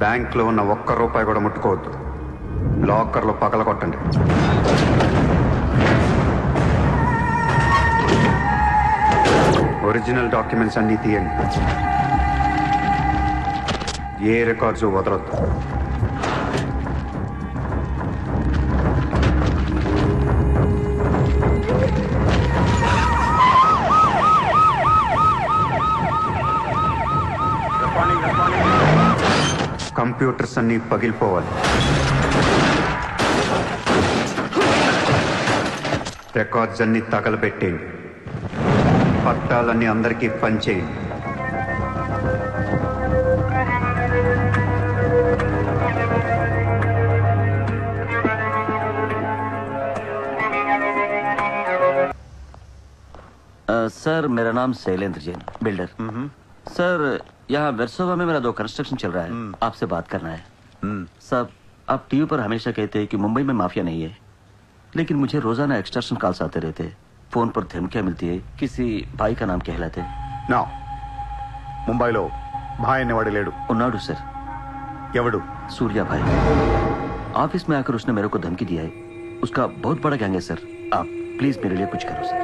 బ్యాంక్లో ఉన్న ఒక్క రూపాయి కూడా ముట్టుకోవద్దు. లాకర్లో పగల కొట్టండి. ఒరిజినల్ డాక్యుమెంట్స్ అన్నీ తీయండి. ఏ రికార్డ్స్ వదలొద్దు. కంప్యూటర్స్ అన్నీ పగిలిపోవాలి. రికార్డ్స్ అన్నీ తగలబెట్టేయండి. పట్టాలన్నీ అందరికీ పంచేయండి. सर मेरा नाम शैलेंद्र जैन, बिल्डर। सर यहाँ वेरसोवा में मेरा 2 कंस्ट्रक्शन चल रहा है, आपसे बात करना है। सर आप टीवी पर हमेशा कहते हैं कि मुंबई में माफिया नहीं है, लेकिन मुझे रोजाना एक्सटॉर्शन कॉल्स आते रहते हैं। फोन पर धमकियां मिलती है, किसी भाई का नाम कहलाते। ना मुंबई लो भाई ने वाड़े लेडू उन्नाडू सर। एवडू? सूर्या भाई। ऑफिस में आकर उसने मेरे को धमकी दिया है। उसका बहुत बड़ा गैंग है सर। आप प्लीज मेरे लिए कुछ करो सर।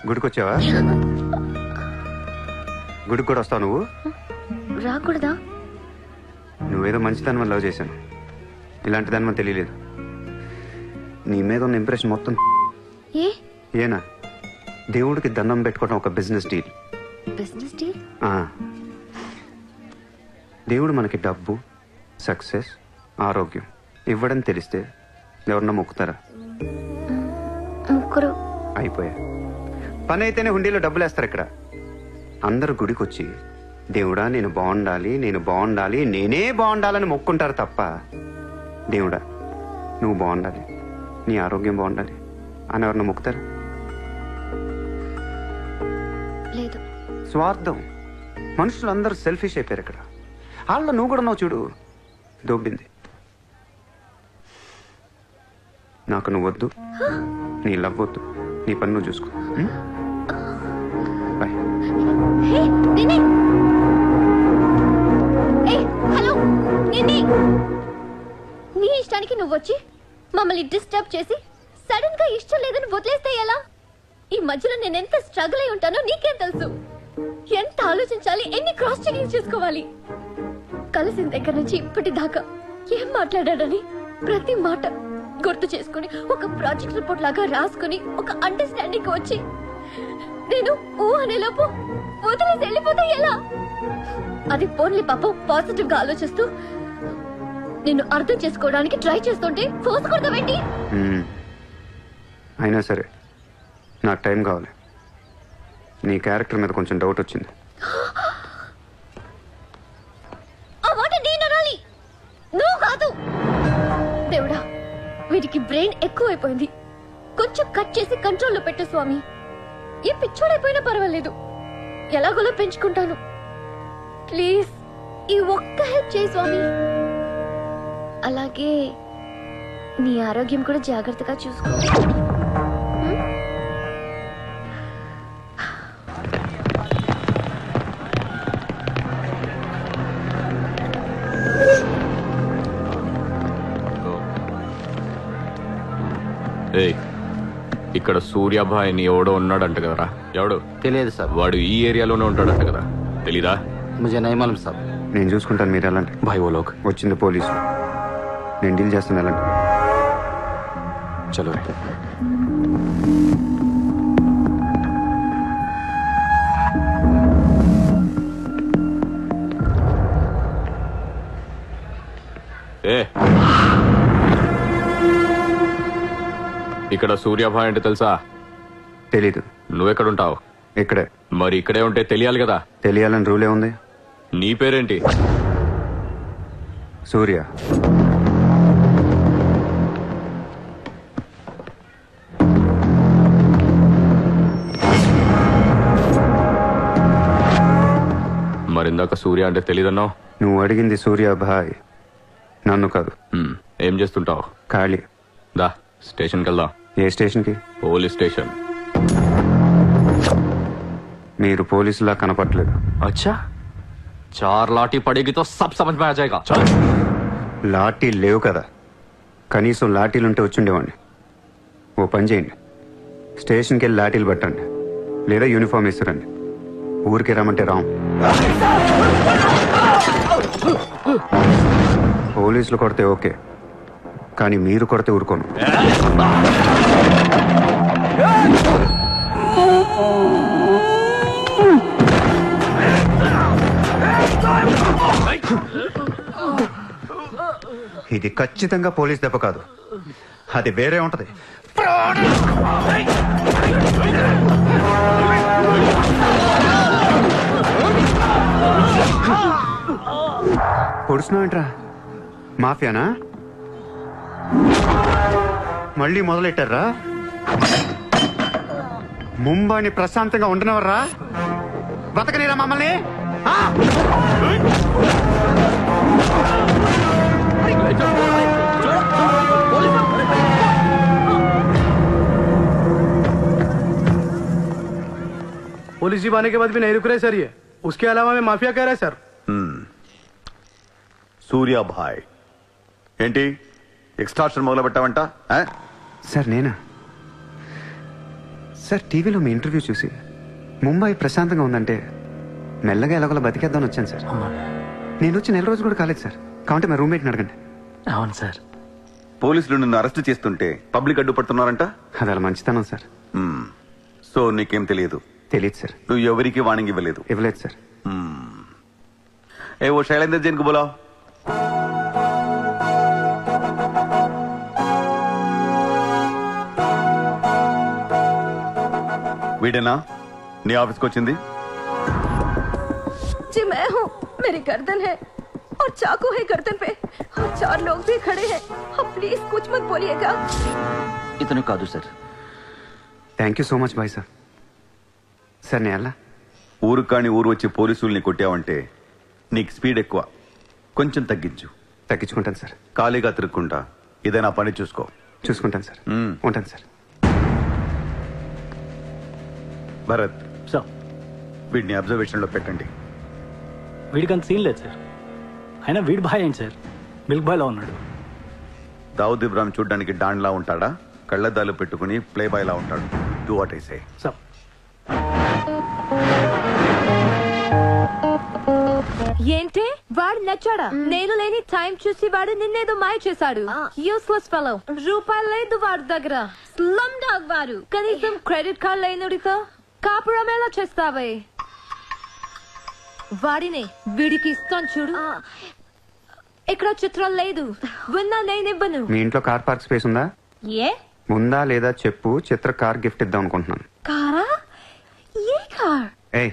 గుడికొచ్చావా? గుడికి కూడా వస్తావు నువ్వు? రాకూడదా? నువ్వేదో మంచిదాన్ని లవ్ చేశాను, ఇలాంటి దాని మనం తెలియలేదు. నీ మీద ఉన్న ఇంప్రెషన్ మొత్తం ఏనా దేవుడికి దండం పెట్టుకోవడం ఒక బిజినెస్ డీల్. Business deal? దేవుడు మనకి డబ్బు, సక్సెస్, ఆరోగ్యం ఇవ్వడం తెలిస్తే ఎవరన్నా మొక్కుతారా? ముక్కురు. అయిపోయా. పని అయితేనే హుండీలో డబ్బులు వేస్తారు. ఇక్కడ అందరూ గుడికి వచ్చి దేవుడా నేను బాగుండాలి, నేను బాగుండాలి, నేనే బాగుండాలని మొక్కుంటారు తప్ప దేవుడా నువ్వు బాగుండాలి, నీ ఆరోగ్యం బాగుండాలి అని ఎవరన్నా మొక్కుతారు? లేదు. స్వార్థం. మనుషులందరూ సెల్ఫిష్ అయిపోయారు ఇక్కడ. వాళ్ళ నువ్వు కూడా ఉన్నావు చూడు, దొబ్బింది. నాకు నువ్వు వద్దు, నీ లవ్ వద్దు, నీ పని నువ్వు చూసుకో. బాయ్. హలో, నీ ఇష్టానికి నువ్వు వచ్చి మమ్మల్ని డిస్టర్బ్ చేసి సడన్ గా ఇష్టం లేదని వదిలేస్తే ఎలా? ఈ మధ్యలో నేను ఎంత స్ట్రగుల్ అయి ఉంటానో నీకేం తెలుసు? ఎంత ఆలోచించాలి, ఎన్ని క్రాస్ చెకింగ్ చేసుకోవాలి. కలిసిన దగ్గర నుంచి ఇప్పటిదాకా ఏం మాట్లాడాడని ప్రతి మాట గుర్తు చేసుకుని ఒక ప్రాజెక్ట్ రిపోర్ట్ లాగా రాసుకుని ఒక అండర్స్టాండింగ్ వచ్చి నేను ఓ అనేలోపు వదిలేసి వెళ్ళిపోతే ఎలా? అది పోన్లీ పాపం పాజిటివ్ గా ఆలోచిస్తూ నేను అర్థం చేసుకోవడానికి ట్రై చేస్తుంటే ఫోర్స్ కొడతావేంటి? అయినా సరే నాకు టైం కావాలి. నీ క్యారెక్టర్ మీద కొంచెం డౌట్ వచ్చింది. ఆ మాట నేను అనాలి, నువ్వు కాదు. దేవుడా, వీడికి బ్రెయిన్ ఎక్కువైపోయింది. కొంచెం కట్ చేసి కంట్రోల్లో పెట్టు స్వామి. ఏ పిచ్చోడైపోయినా పర్వాలేదు, ఎలాగోలా పెంచుకుంటాను. ప్లీజ్ ఈ ఒక్క హెల్ప్ చేయి స్వామి. అలాగే నీ ఆరోగ్యం కూడా జాగ్రత్తగా చూసుకో. ఇక్కడ సూర్యాభాయిని ఎవడో ఉన్నాడంట కదరా? ఎవడు? తెలియదు సార్. వాడు ఈ ఏరియాలోనే ఉంటాడంట కదా, తెలీదా? मुझे नहीं मालूम साहब. నేను చూసుకుంటాను, మీరు వెళ్ళండి. భాయ్ ఓ లోగ్ వచ్చింది పోలీసు, నేను డీల్ చేస్తాను, వెళ్ళండి. చలో. ఇక్కడ సూర్యాభాయ్ అంటే తెలుసా? తెలీదు. నువ్వెక్కడుంటావు? ఇక్కడే. మరి ఇక్కడే ఉంటే తెలియాలి కదా. తెలియాలని రూలే ఉంది. నీ పేరేంటి? సూర్య. మరిందాక సూర్య అంటే తెలీదన్నావు. నువ్వు అడిగింది సూర్యాభాయ్, నన్ను కాదు. ఏం చేస్తుంటావు? ఖాళీ. దా స్టేషన్కి వెళ్దాం. ఏ స్టేషన్కి? Police station. మీరు పోలీసులా కనపట్లేదు. अच्छा 4 लाठी पड़ेगी तो सब समझ में आ जाएगा. चल. లాఠీ లేవు కదా, కనీసం లాఠీలుంటే వచ్చుండేవాడిని. ఓ పని చేయండి, స్టేషన్కి వెళ్ళి లాఠీలు పట్టండి, లేదా యూనిఫామ్ వేసుకురండి. ఊరికి రమ్మంటే రాం. పోలీసులు కొడితే ఓకే, కానీ మీరు కొడితే ఊరుకోను. ఇది ఖచ్చితంగా పోలీస్ దెబ్బ కాదు, అది వేరే ఉంటది. పొడుస్తున్నావేంట్రా? మాఫియానా? మళ్ళీ మొదలెట్టారా? ముంబైని ప్రశాంతంగా ఉండనవర్రా? బతకనీరా మమ్మల్ని? पुलिस जीप आने के बाद भी नहीं रुक रहे सर ये. उसके अलावा मैं माफिया कह रहा है सर. సూర్యాభాయ్ ఏంటి ఎక్స్ట్రాక్షన్ మొదలు పెట్టావంట? సార్ నేనా? సార్ టీవీలో మీ ఇంటర్వ్యూ చూసి ముంబై ప్రశాంతంగా ఉందంటే మెల్లగా ఎలాగోలా బతికేద్దామని వచ్చాను సార్. నేను వచ్చి 1 రోజు కూడా కాలేదు సార్. కాబట్టి మా రూమ్మేట్ని అడగండి. అవును సార్. పోలీసులు నిన్ను అరెస్ట్ చేస్తుంటే పబ్లిక్ అడ్డుపడుతున్నారంట. అది అలా మంచితనం సార్. సో నీకేం తెలియదు? తెలియదు సార్. నువ్వు ఎవరికి వార్నింగ్ ఇవ్వలేదు? ఇవ్వలేదు సార్. ఏ ఓ శైలేందర్ జైన్ కు బోలావ్. వీడేనా నీ ఆఫీస్కి వచ్చింది? जी मैं हूँ. मेरी गर्दन है और चाकू है गर्दन पे और 4 लोग भी खड़े हैं. आप प्लीज कुछ मत बोलिएगा. ఇతను కాదు sir. Thank you so much bye sir. Sir నేను ఎలా? ఊరు కాని ఊరు వచ్చి పోలీసుల్ని కొట్టావంటే నీకు స్పీడ్ ఎక్కువ, కొంచెం తగ్గించు. తగ్గించుకుంటాను సార్. ఖాళీగా తిరుక్కుంటా ఏదైనా పని చూసుకో. చూసుకుంటాను సార్. ఉంటాను సార్. భరత్ సార్ వీడిని అబ్జర్వేషన్ లో పెట్టండి. వీడికి అంత సీన్ లేదు సార్. అయినా వీడి భాయ్ ఏంటి సార్, మిల్క్ బాయ్ లా ఉన్నాడు. దావుద్ ఇబ్రాహిం చూడ్డానికి డాన్ లా ఉంటాడా? కళ్ళద్దాలు పెట్టుకుని ప్లే బాయ్ లా ఉంటాడు. Do what I say. Sir ఏంటి వాడు నచ్చాడా? నేను లేని టైం చూసి వాడు నిన్నేదో మాయ చేశాడు. Useless fellow. రూపాయలు లేదు వాడి దగ్గర. స్లమ్ డాగ్ వాడు. కనీసం క్రెడిట్ కార్డ్ లేనుడితో కాపురం ఎలా చేస్తావే? వాడినే వీడికి ఇస్తాను చూడు. ఇక్కడ చిత్రం లేదు. విన్నా నేనివ్వను. మీ ఇంట్లో కార్ పార్క్ స్పేస్ ఉందా? ఏ ఉందా లేదా చెప్పు, చిత్ర కార్ గిఫ్ట్ ఇద్దాం అనుకుంటున్నాను. కారా? ఏ కార్? ఏ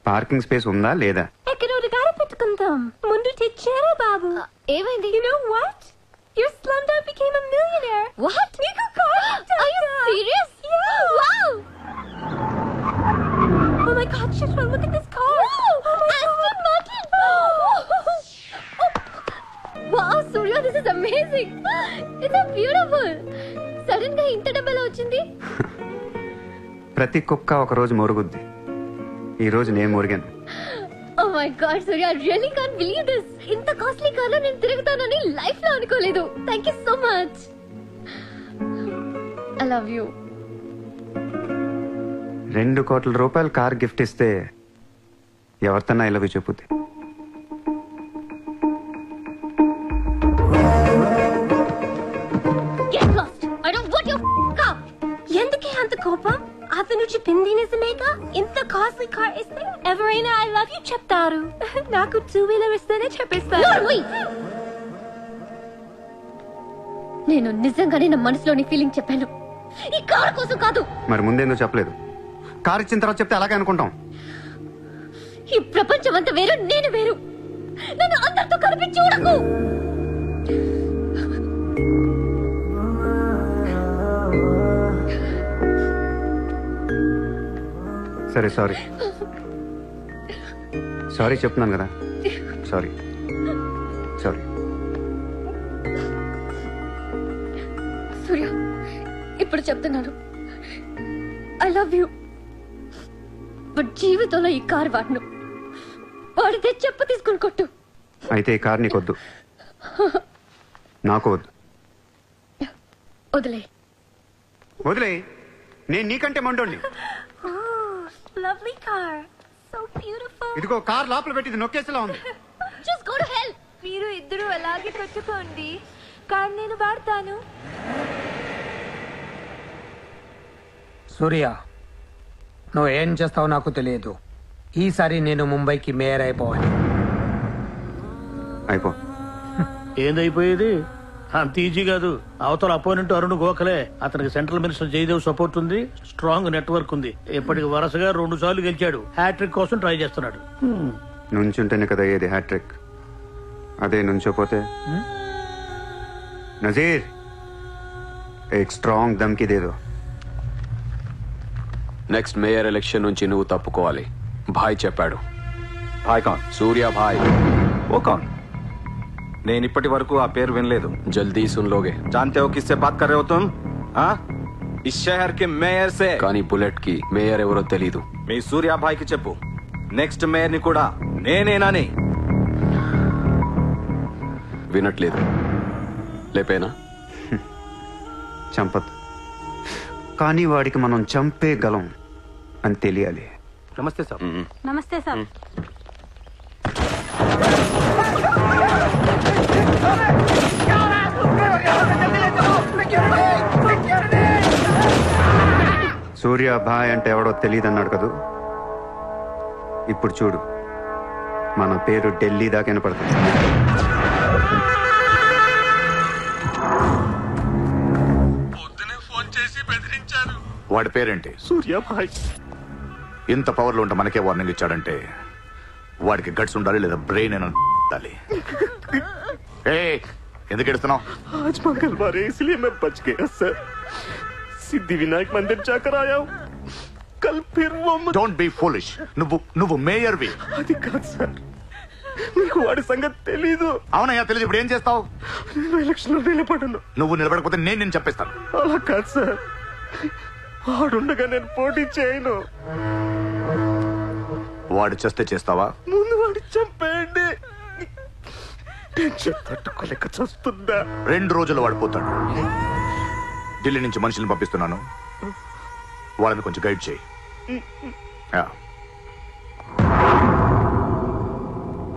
పార్కింగ్ స్పేస్ ఉందా లేదా? ఎక్కడ గారి పెట్టుకుందాం. ముందు తెచ్చారా బాబు? ఏమైంది? You know what? Your slumdog became a millionaire. What? నీకు car Are you serious? Yeah. Wow! Oh my God, Chitra, look at this car. Aston Martin! Wow, Surya, this is amazing. It's so beautiful. Sudden గా ఇంత డబ్బులు వచ్చింది. ప్రతి కుక్క ఒక రోజు మొరుగుద్ది. ఈ రోజు నేను మొరిగాను. Oh my God, Surya, I really can't believe this. ఇంత కాస్ట్లీ కార్ లో నేను తిరుగుతానని లైఫ్ లో అనుకోలేదు. Thank you so much. I love you. 2 కోట్ల రూపాయలు కార్ గిఫ్ట్ ఇస్తే ఎవరితన్నా ఐ లవ్ యూ చెప్పుద్ది. Get lost. I don't want your car. ఎందుకే అంత కోపం? అతను చెప్పింది నిజమేగా? ఇంత కాస్ట్లీ కార్ ఇస్తే ఎవరైనా ఐ లవ్ యూ చెప్తారు. నాకు 2-wheeler ఇస్తేనే చెప్పేస్తారు. Norway. నేను నిజంగానే నా మనసులోని ఫీలింగ్ చెప్పాను. ఈ కార్ కోసం కాదు. మరి ముందేందో చెప్పలేదు? కార్ ఇచ్చిన తర్వాత చెప్తే అలాగే అనుకుంటాం. ఈ ప్రపంచం అంతా వేరు, నేను వేరు. నన్ను అందరితో కలిపి చూడకు. సరే సారీ సారీ చెప్తున్నాను కదా. Sorry sorry. సూర్య, ఇప్పుడు చెప్తున్నాను, ఐ లవ్ యూ. బట్ జీవితంలో ఈ కారు వాడను. వాడితే చెప్పు తీసుకుని కొట్టు. అయితే ఈ కార్ నీకొద్దు, నాకు వద్దు. వదిలే. వదిలే, నేను నీకంటే మండోండి. Lovely car, so beautiful. ఇదిగో కార్ లోపల పెట్టింది నొక్కేసేలా ఉంది. Just go to hell. మీరు ఇద్దరు అలాగే పెట్టుకోండి, కార్ నేను వాడతాను. సూర్య, నువ్వు ఏం చేస్తావో నాకు తెలియదు. ఈసారి నేను ముంబైకి మేయర్ అయిపోవాలి. అయిపో. ఏందైపోయేది? అంత ఈజీ కాదు. అవతల అపోనెంట్ అరుణ్ గోఖలే. అతనికి సెంట్రల్ మినిస్టర్ జయదేవ్ సపోర్ట్ ఉంది, స్ట్రాంగ్ నెట్వర్క్ ఉంది. ఇప్పటికి వరుసగా 2 సార్లు గెలిచాడు. హ్యాట్రిక్ కోసం ట్రై చేస్తున్నాడు. నుంచుంటేనే కదా అయ్యేది హ్యాట్రిక్. అదే నుంచోపోతే నజీర్ एक स्ट्रांग धमकी दे दो. నెక్స్ట్ మేయర్ ఎలక్షన్ నుంచి నువ్వు తప్పుకోవాలి. భాయ్ చెప్పాడు. భాయ్ కౌన్? సూర్య భాయ్. ఓ కౌన్? నేను ఇప్పటి వరకు ఆ పేరు వినలేదు. జల్దీ సున్ లోగే. जानते हो किससे बात कर रहे हो तुम? हाँ, इस शहर के మేయర్ से. కానీ బుల్లెట్ కి మేయర్ ఎవరో తెలీదు. మీ సూర్య భాయ్కి చెప్పు, నెక్స్ట్ మేయర్ ని కూడా నేనేనని. వినట్లేదు. లేపేనా? చంపదు, కానీ వాడికి మనం చంపేయగలం అని తెలియాలి. నమస్తే సార్. నమస్తే సార్. సూర్య భాయ్ అంటే ఎవడో తెలియదన్నాడు కదూ. ఇప్పుడు చూడు, మన పేరు ఢిల్లీ దాకా వినపడుతుంది. వాడి పేరేంటి? సూర్య భాయ్. ఇంత పవర్లో ఉంటే మనకే వార్నింగ్ ఇచ్చాడంటే వాడికి గట్స్ ఉండాలి, లేదా బ్రెయిన్ ఉండాలి. ఎందుకు ఎడుతున్నావు? आज मंगलवार है इसलिए मैं बच गया सर. सिद्धि विनायक मंदिर जाकर आया हूँ. कल फिर वो డోంట్ బీ ఫూలిష్. నువ్వు మేయర్వి. అది కాదు సార్, మీకు వాడి సంగతి తెలీదు. అవునయ్యా తెలియదు. ఇప్పుడు ఏం చేస్తావు? నేను ఎలక్షన్ లో నిలబడను. నువ్వు నిలబడకపోతే నేను నిన్ను చంపేస్తాను. అలా కాదు సార్, వాడుండగా నేను పోటీ చేయను. వాడు చేస్తే చేస్తావా? ముందు వాడి చంపేయండి. టెన్షన్ తట్టుకోలేక చస్తుందా. 2 రోజుల్లో వాడిపోతాడు. ఢిల్లీ నుంచి మనుషుల్ని పంపిస్తున్నాను, వాళ్ళని కొంచెం గైడ్ చేయి.